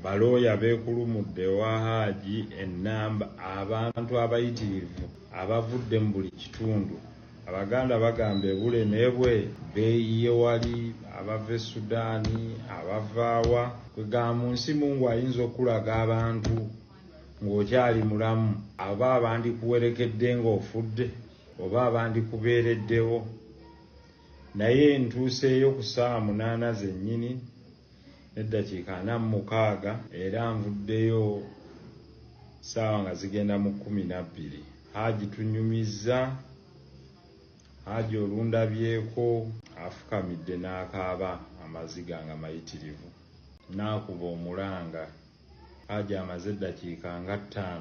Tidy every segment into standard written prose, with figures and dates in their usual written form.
balooya beekulumudde wa Hajji ennamba abantu abayitirivu abavudde mu buli kitundu. Abaganda bagamba ebule n'ebwe beeyiye wali abava e Sudaani abavaawa kwegamba mu nsi Mungu ayinza okulaga abantu ng'okyali mulamu aba abandikuwerekedde ng'ofudde oba abandikubeereddewo. Naye ntuuseeyo ku ssaawa 8 zennyini n'eddakiika 46 era nvuddeyo ssaawa nga zigenda mu 12. Hajji tunyumizza. Hajji olundabyeko afukamidde n'akaaba amaziga nga mayitirivu n'akuba omulanga. Hajji amaze eddakiika nga 5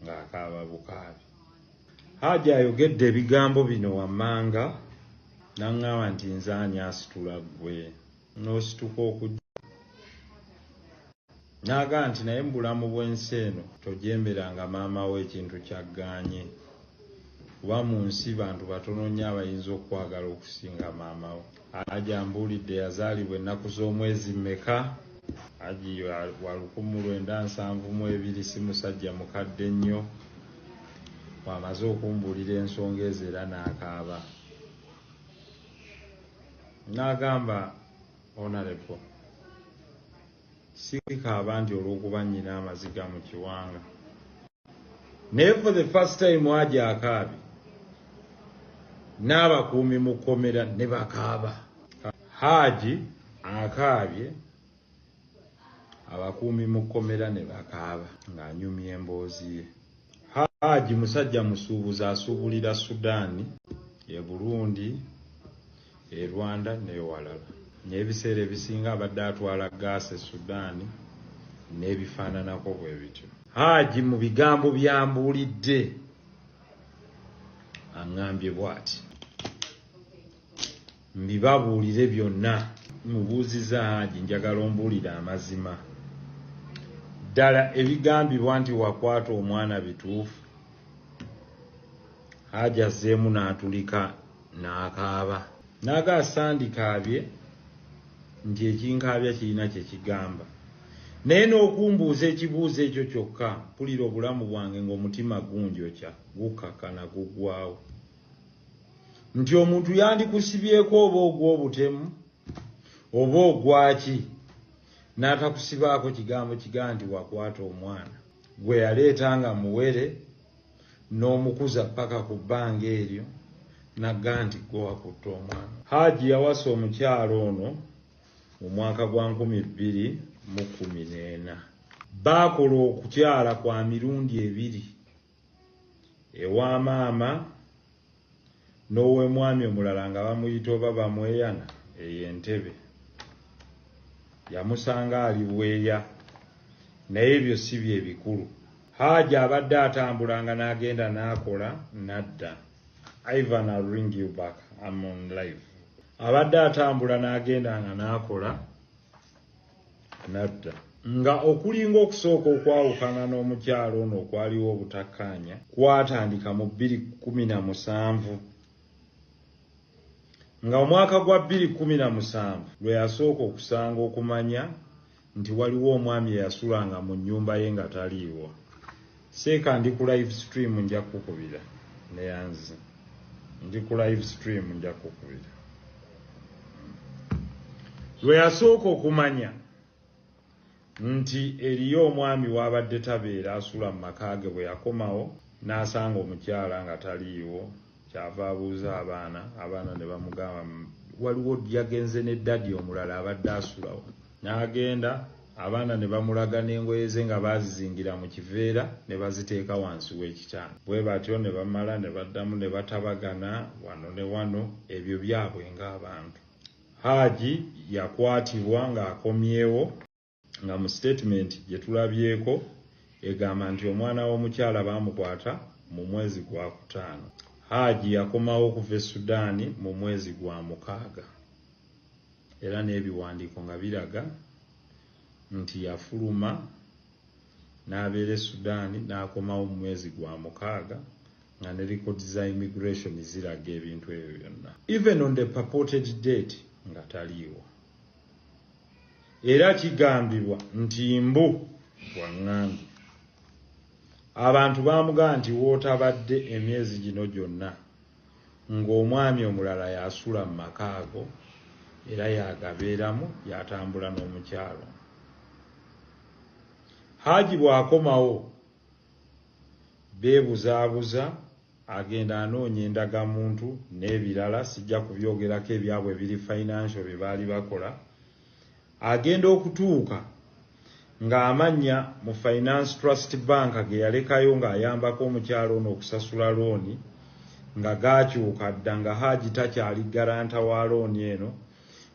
ng'akaaba bukaabi. Hajji ayogedde ebigambo bino wammanga n'aŋŋamba nti nze ani asitula ggwe n'osituka okujja. N'agamba nti naye mu bulamu bw'ensi eno tojemberanga maama we ekintu kyaggaanye. Kuba mu nsi bantu batono nnyo abayinza okwagala okusinga maama we. Hajji ambuulidde yazaalibwa ennaku z'omwezi mmeka. Hajji wa 1972 si musajja mukadde nnyo. Wamaze okumbuulira ensonga ezo era n'akaaba. N'agamba Honorable, sikaaba nti olw'okuba nnyina amaziga mu kiwanga. Naye for the first time Hajji akaabye. N'abakuumi mu kkomera ne bakaaba. Hajji akaabye, abakuumi mu kkomera ne bakaaba ng'anyumya emboozi ye. Hajji musajja musuubuzi asuubulira Sudaani, e Burundi, e Rwanda n'ewalala. N'ebiseera ebisinga abadde atwala gaasi e Sudaani n'ebifaananako bwe bityo. Hajji mu bigambo byambuulidde aŋŋambye bw'ati. Mbibabuulire byonna. Mubuuziza Hajji njagala ombuulire amazima. Ddala ebigambibwa nti wakwata omwana bituufu? Hajji azzeemu n'atulika n'akaaba. N'agaa sandikaabye nti ekinkaabya kirina kye kigamba. Naye n'okumbuuza ekibuuzo ekyo kyokka mpulira obulamu bwange ng'omutima gunjokya gukkakana guggwawo. Nti omuntu yandikusibyeko oba ogw'obutemu oba ogwaki n'atakusibaako kigambo kigaa nti wakwata omwana gwe yaleeta nga muwere n'omukuza paka ku bbanga eryo n'agamba nti gwe wakutte omwana. Hajji yawasa omukyalo ono mu mwaka gwa 2014. Baakola okukyala kwa mirundi 2 ewa maama n'ow'emwami omulala nga bamuyita oba bamweyana ey'Entebe. Yamusanga ali bweya, naye ebyo si bye bikulu. Hajji abadde atambulanga n'agenda n'akola nadda. Ivan, I'll ring you back. I'm on live. Abadde atambula n'agenda nga n'akola nadda. Nga okulinga okusooka okwawukana n'omukyalo ono okwaliwo obutakkaanya kwatandika mu 2017. Nga omwaka gwa 2017 lwe yasooka okusanga okumanya nti waliwo omwami eyasulanga mu nnyumba ye nga taliiwo. Seeka ndi ku live stream nja kukubira neyanzi. Ndi ku live stream nja kukubira. Lwe yasooka okumanya nti eriyo omwami w'abadde tabeera asula mu maka ge bwe yakomawo n'asanga omukyala nga taliiwo. Kyava abuuza abaana ne bamugamba waliwo yagenze ne daddy omulala abadde asulawo. N'agenda abaana ne bamulaga n'engoye ze nga baazizingira mu kiveera ne baziteeka wansi w'ekitanda. Bwe batyo ne bamala ne baddamu ne batabagana wano ne wano, ebyo byabwe ng'abantu. Hajji yakwatibwa ng'akomyewo nga mu statement gye tulabyeko egamba nti omwana w'omukyala baamukwata mu mwezi gwa 5. Hajji yakomawo okuva e Sudaani mu mwezi gwa 6. Era n'ebiwandiiko nga biraga nti yafuluma n'abeera e Sudaani n'akomawo mu mwezi gwa 6 nga ne records za immigration ziraga ebintu ebyo byonna. Even on the purported date nga taliiwo. era kigambibwa nti mbu waŋŋambye. Abantu bamugamba nti wootabadde emyezi gino gyonna ng'omwami omulala yasula mu maka ago era yagabeeramu yatambula n'omukyalo. Hajji bw'akomawo beebuzaabuza agenda anoonya endagamuntu n'ebirala, sijja kubyogerako ebyabwe biri financial bye baali bakola. Agenda okutuuka ng'amannya mu Finance Trust Bank ge yalekayo ng'ayambako omukyalo ono okusasula looni nga gaakyuka dda nga Hajji takyali garanta wa looni eno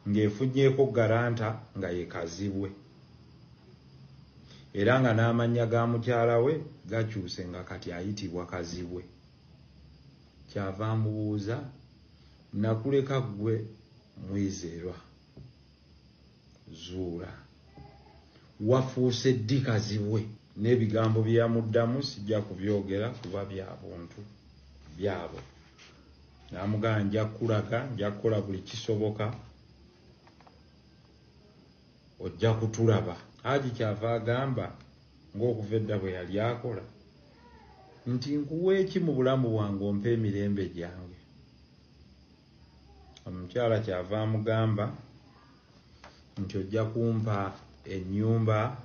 ng'efunyeeko garanta nga ye Kazibwe. Era nga n'amannya ga mukyala we gakyuse nga kati ayitibwa Kazibwe. Kyava amubuuza, nakuleka ggwe Mwizerwa Zuula, wafuuse ddi Kazibwe? N'ebigambo bye yamuddamu sijja kubyogera kuba bya buntu byabo. N'amugamba nja kulaga, nja kukola buli kisoboka, ojja kutulaba. Hajji kyava agamba ng'okuva edda bwe yali akola nti nkuwa eki mu bulamu bwange ompe emirembe gyange. Omukyala kyava amugamba nti ojja kumpa ennyumba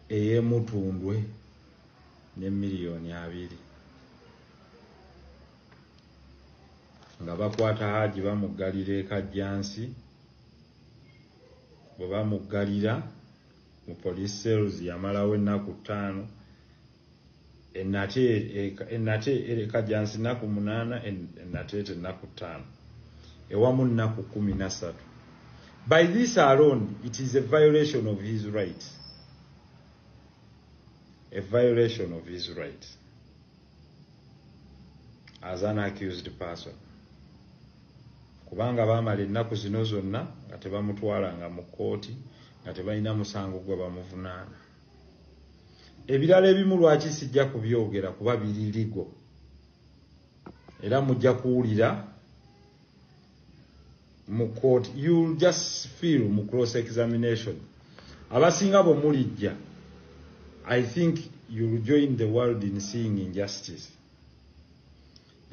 ey'Emutundwe ne $2,000,000. Nga bakwata Hajji bamuggalira ekajjansi. Bwe bamuggalira mu police cells yamalawo ennaku 5, ennate ekajjansi ennaku 8, ennateete ennaku 5, ewamu ennaku 13. By this alone, it is a violation of his rights. A violation of his rights as an accused person. Kubanga baamala ennaku zino zonna nga tebamutwalanga mu kkooti, nga tebalina musango gwe bamuvunaana. Ebirala ebimu lwaki sijja kubyogera kuba biririgo, era mujja kuwulira mu kkooti. You'll just feel mu cross examination. Abasinga bwe mulijja, I think you'll join the world in seeing injustice.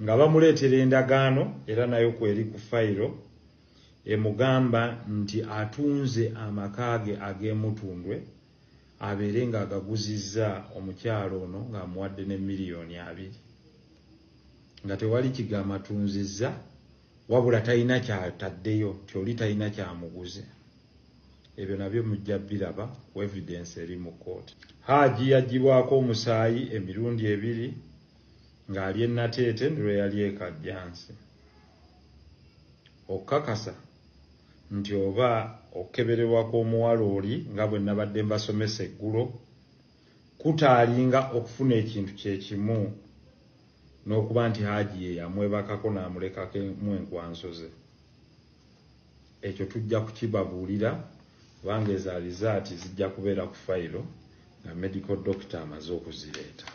Nga bamuleetera endagaano era nayo kweri ku fayiro emugamba nti atunze amaka ge ag'Emutundwe abeere ng'agaguzizza omukyalo ono ng'amuwadde ne $2,000,000. Nga tewali kigamba atunzizza, wabula talina kyataddeyo nti oli talina kyamuguze. Ebyo nabyo mujja biraba ku evidence eri mu kkooti. Hajji yaggyibwako omusaayi emirundi 2 ng'ali ennateete lwe yali ekajjansi. Okukakasa nti oba okukebererwa kw'omuwala oli nga bwe nabadde mbasomesa eggulo kutaalinga okufuna ekintu kye kimu n'okuba nti Hajji ye yamwebakako n'amulekako mu enkwansoze. Ekyo tujja kukibabuulira kubanga ezaali zaati zijja kubeera ku fayiro nga medical doctor amaze okuzireeta.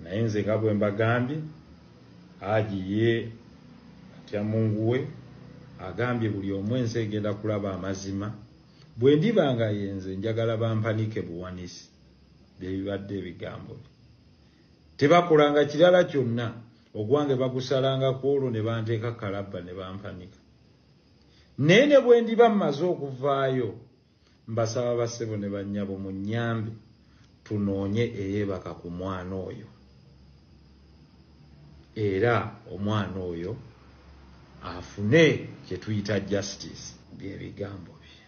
Naye nze nga bwe mbagambye, Hajji ye atya Mungu we agambye buli omu ensi egenda kulaba amazima. Bwe ndiba nga yenze njagala bampanike buwanisi bye bibadde ebigambo bye. Tebakolanga kirala kyonna, ogwange bagusalanga ku olwo ne banteeka kalabba ne bampanika. Naye ne bwe ndiba mmaze okuvaayo, mbasaba bassebo ne bannyabo munnyambe tunoonye eyeebaka ku mwana oyo. Era omwana oyo afune kye tuyita justice. By'ebigambo bye.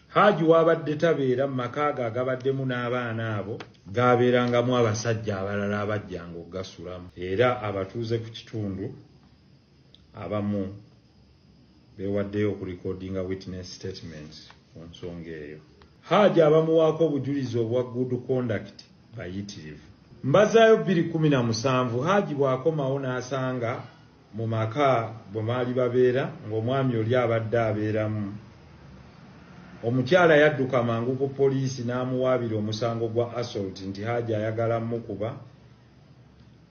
Hajji wabadde tabeera mu maka ge agabaddemu n'abaana abo, gaabeerangamu abasajja abalala abajjanga okugasulamu. Era abatuuze ku kitundu abamu beewaddeyo okurekodinga witness statements ku nsonga eyo. Hajji abamuwaako obujulizi obwa good conduct bayitirivu. Mbazaayo 2017 Hajji bw'akomawo n'asanga mu maka bwe maali babeera ng'omwami oli abadde abeeramu. Omukyala yadduka mangu ku poliisi n'amuwaabira omusango gwa assault nti Hajji ayagala mukuba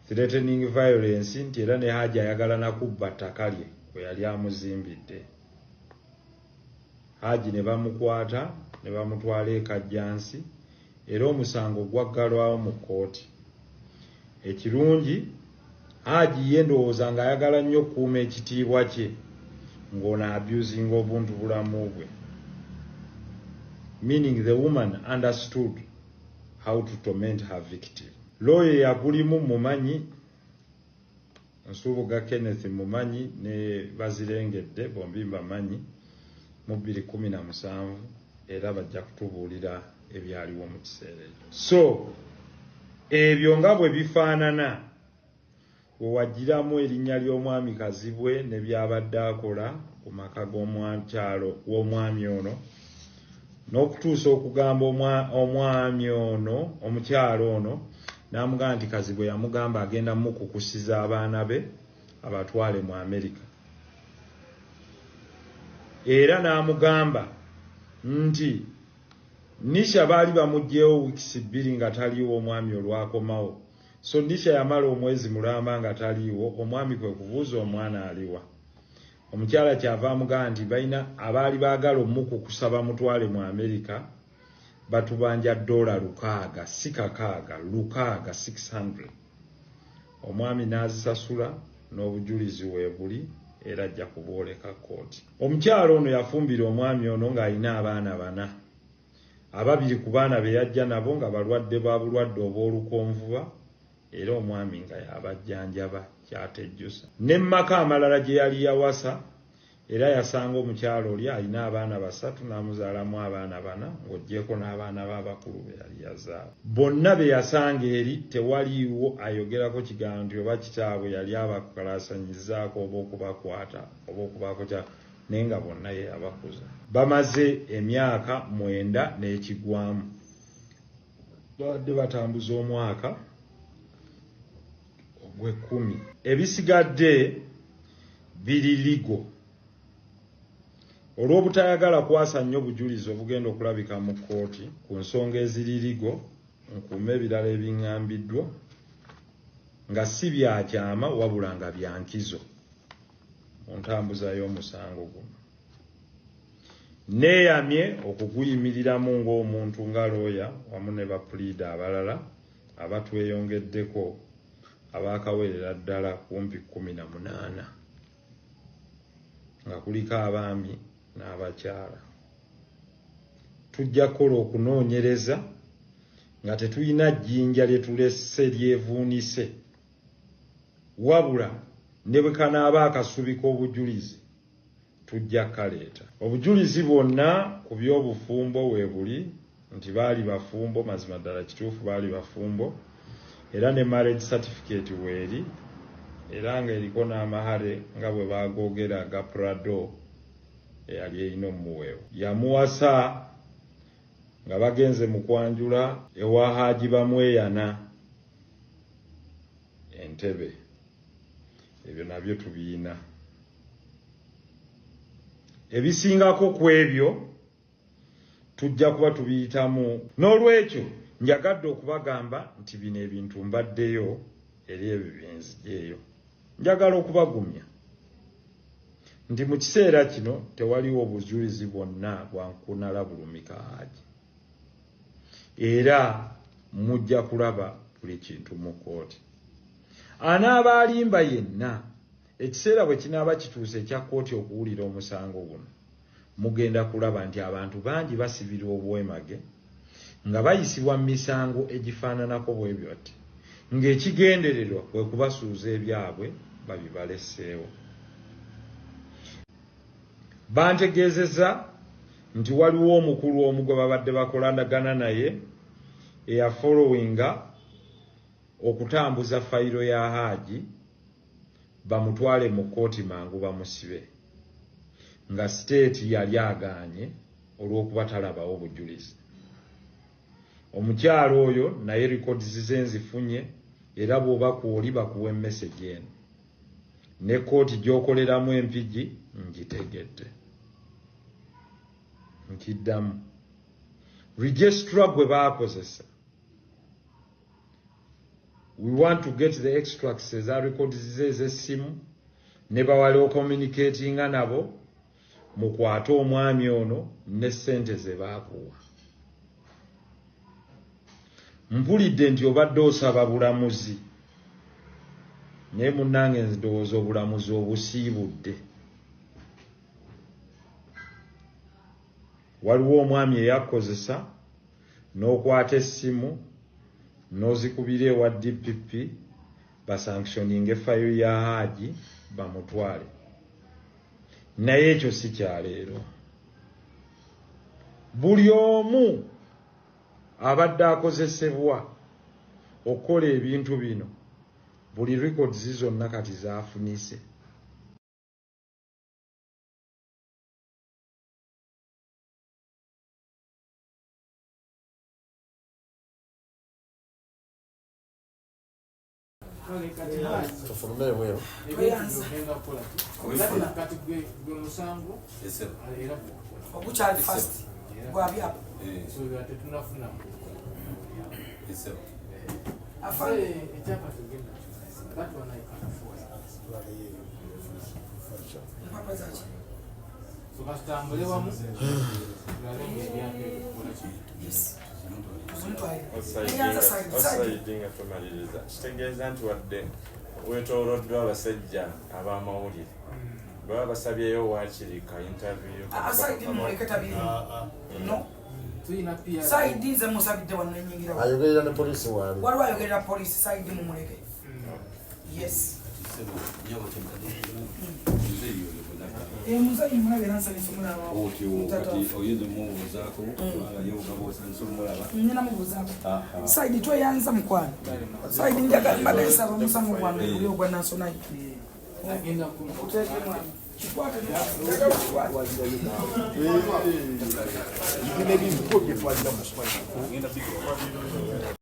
threatening violence nti era ne Hajji ayagala nakubba ttaka lye bwe yali amuzimbidde. Hajji ne bamukwata ne bamutwala e Kajjansi era omusango gwaggalwawo mu kkooti. Ekirungi Hajji ye ndowooza ng'ayagala nnyo okukuuma ekitiibwa kye ng'ono abusinga obuntu bulamu bwe. Meaning the woman understood how to torment her victim. Lawyer yagulimu mumanyi Nsubuga Kenneth mumanyi ne Bazirengedde bombi mbamanyi mu 2017 era bajja kutubuulira ebyaliwo mu kiseera ekyo. So ebyo nga bwe bifaanana we wagiramu erinnya ly'omwami Kazibwe ne byabadde akola ku maka g'omwakyalo w'omwami ono n'okutuusa okugamba omwami ono omukyalo ono n'amugamba nti Kazibwe yamugamba agenda mukukusiza abaana be abatwale mu Amerika. Era n'amugamba nti Nisha baali bamugyewo wiikisi 2 nga taliiwo omwami olwakomawo. So Nisha yamala omwezi mulamba nga taliiwo, omwami kwe kubuuza omwana aliwa. Omukyala kyava amugamba nti balina abaali baagala omukukusa bamutwale mu Amerika batubanja $600 si kakaaga $600. Omwami n'azisasula n'obujulizi weebuli era ajja kubwoleka kkooti. Omukyala ono yafumbira omwami ono ng'alina abaana 4. Ababiri ku baana be yajja nabo nga balwadde bwa bulwadde obw'olukonvuba era omwami nga yabajjanjaba kyatejjusa. Ne maka amalala gye yali yawasa era yasanga omukyalo oli alina abaana 3 n'amuzaalamu abaana 4 ng'oggyeko n'abaana b'abakulu be yali yazaala. Bonna be yasanga eri tewaliiwo ayogerako kigambo nti oba kitaabwe yali abakalasanyizaako oba okubakwata oba okubaako kya naye nga bonna ye yabakuza. Bamaze emyaka 9 n'ekigwamu. Babadde batambuza omwaka ogw'e10. Ebisigadde biri ligo. Olw'obutayagala kwasa nnyo bujulizi obugenda okulabika mu kkooti ku nsonga eziri ligo nkuume ebirala ebiŋŋambiddwa nga si byakyama wabula nga byankizo mu ntambuza y'omusango guno. Neeyamye okuguyimiriramu ng'omuntu nga looya wamu ne bapuliida abalala abatweyongeddeko abaakawerera ddala kumpi 18 nga kuliko abaami n'abakyala. Tujja kukola okunoonyereza nga tetulina jjinja lye tulesse lyevuunise wabula ne bwe kanaaba akasubi k'obujulizi tujja kaleeta. Obujulizi bwonna ku by'obufumbo weebuli nti baali bafumbo, mazima ddala kituufu baali bafumbo, era ne marriage certificate weeri era nga eriko n'amahare nga bwe baagogera aga Prado eyali erina omuweewo. Yamuwasa nga bagenze mu kwanjula ewa Hajji bamweyana Entebbe. Ebyo nabyo tubiina. Ebisingako ku ebyo tujja kuba tubiyitamu. N'olwekyo njagadde okubagamba nti bino ebintu mbaddeyo eri ebyo byenzijeeyo. Njagala okubagumya nti mu kiseera kino tewaliwo obujulizi bwonna bwankunala bulumika Hajji. Era mujja kulaba buli kintu mu kkooti. Anaaba alimba yenna ekiseera bwe kinaaba kituuse ekya kkooti okuwulira omusango guno mugenda kulaba nti abantu bangi basibirwa obwemage nga bayisibwa mu misango egifaananako bwe byoti ng'ekigendererwa kwe kubasuuza ebyabwe babibaleseewo. Bantegeezezza nti waliwo omukulu omu gwe babadde bakolanagana naye eyafolowinga okutambuza fayiro ya Hajji bamutwale mu kkooti mangu bamusibe nga siteeti yali agaanye olw'okuba talabawo bujulizi. Omukyalo oyo naye records ze nzifunye era bw'oba kwoli bakuwa message eno ne kkooti gy'okoleramu empigi ngitegedde. Nkiddamu registra gwe baakozesa we want to get the extracts eza records ez'essimu ne bawali ocommunicatinga nabo mukwate omwami ono ne ssente ze baakuwa. Mpulidde nti obadde osaba bulamuzi naye munnange ndowooza obulamuzi obusiibudde. Waliwo omwami eyakozesa n'okwata essimu n'ozikubira ewa DPP basanctioning effayo ya Hajji bamutwale. Naye ekyo si kyaleero. Buli omu abadde akozesebwa okukola ebintu bino buli records zonna kati zaafunise. Kitegeeza nti wadde weetooloddwa abasajja ab'amawulire baba basabyeyo waakirika interview Saidi nze musabidde wano nenyingira ayogerera ne polisi wali waliwo ayogerera polisi Saidi mumuleke. Yes muzayi mulaba era nsanyusa mulaba nina mubuuzaako Saidi tweyanza mukwano Saidi njagala mbagayisa bamusango gwange guli ogwa national kikwate